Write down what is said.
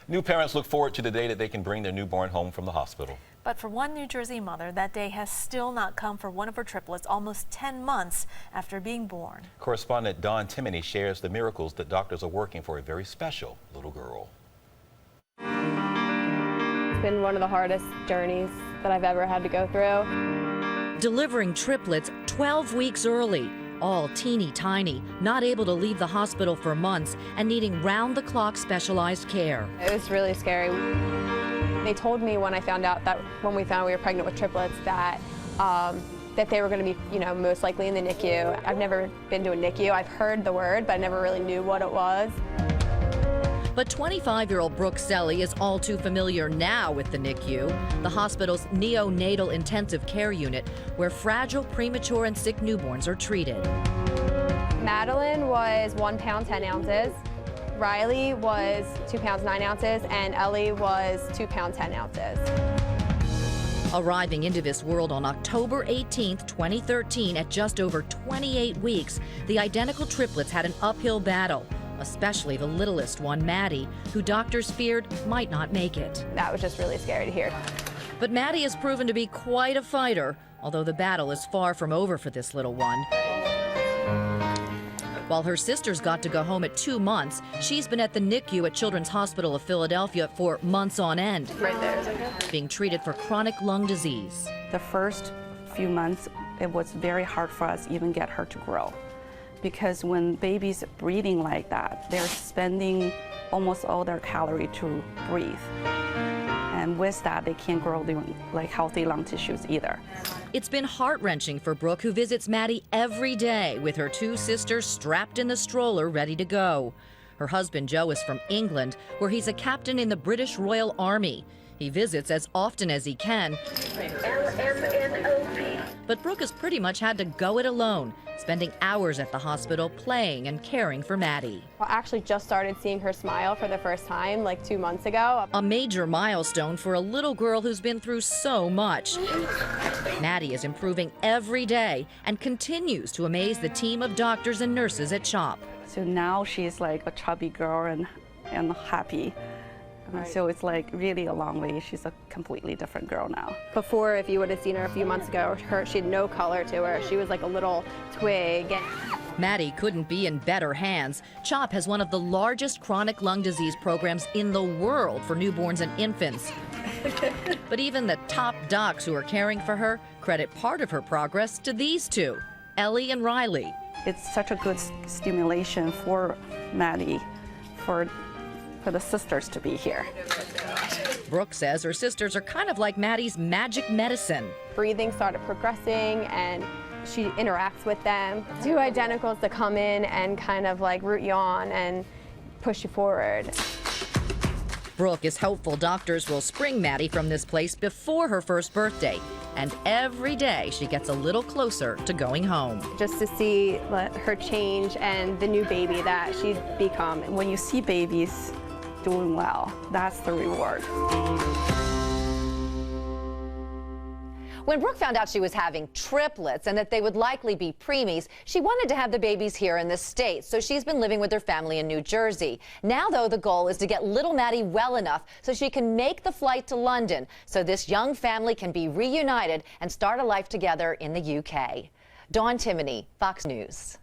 New parents look forward to the day that they can bring their newborn home from the hospital. But for one New Jersey mother, that day has still not come for one of her triplets almost 10 months after being born. Correspondent Dawn Timoney shares the miracles that doctors are working for a very special little girl. It's been one of the hardest journeys that I've ever had to go through. Delivering triplets 12 weeks early, all teeny tiny, not able to leave the hospital for months and needing round-the-clock specialized care. It was really scary. They told me when I found out that when we found we were pregnant with triplets that that they were going to be, most likely in the NICU. I've never been to a NICU. I've heard the word, but I never really knew what it was. But 25-year-old Brooke Selly is all too familiar now with the NICU, the hospital's neonatal intensive care unit, where fragile, premature, and sick newborns are treated. Madeline was 1 pound 10 ounces. Riley was 2 pounds 9 ounces, and Ellie was 2 pounds 10 ounces. Arriving into this world on October 18, 2013, at just over 28 weeks, the identical triplets had an uphill battle, especially the littlest one, Maddie, who doctors feared might not make it. That was just really scary to hear. But Maddie has proven to be quite a fighter, although the battle is far from over for this little one. While her sisters got to go home at 2 months, she's been at the NICU at Children's Hospital of Philadelphia for months on end, Right there, is it good? being treated for chronic lung disease. The first few months, it was very hard for us even get her to grow. Because when babies breathing like that, they're spending almost all their calorie to breathe. And with that, they can't grow healthy lung tissues either. It's been heart-wrenching for Brooke, who visits Maddie every day with her 2 sisters strapped in the stroller ready to go. Her husband, Joe, is from England, where he's a captain in the British Royal Army. He visits as often as he can. But Brooke has pretty much had to go it alone, spending hours at the hospital playing and caring for Maddie. I actually just started seeing her smile for the first time like 2 months ago. A major milestone for a little girl who's been through so much. Maddie is improving every day and continues to amaze the team of doctors and nurses at CHOP. So now she's like a chubby girl and happy. So it's like really a long way. She's a completely different girl now. Before, if you would have seen her a few months ago, she had no color to her. She was like a little twig. Maddie couldn't be in better hands. CHOP has one of the largest chronic lung disease programs in the world for newborns and infants. But even the top docs who are caring for her credit part of her progress to these 2, Ellie and Riley. It's such a good stimulation for Maddie, for the sisters to be here. Brooke says her sisters are kind of like Maddie's magic medicine. Breathing started progressing and she interacts with them. 2 identicals to come in and kind of like root you on and push you forward. Brooke is hopeful doctors will spring Maddie from this place before her first birthday. And every day she gets a little closer to going home. Just to see her change and the new baby that she's become. When you see babies doing well, that's the reward. When Brooke found out she was having triplets and that they would likely be preemies, she wanted to have the babies here in the States, so she's been living with her family in New Jersey. Now, though, the goal is to get little Maddie well enough so she can make the flight to London, so this young family can be reunited and start a life together in the UK. Dawn Timoney, Fox News.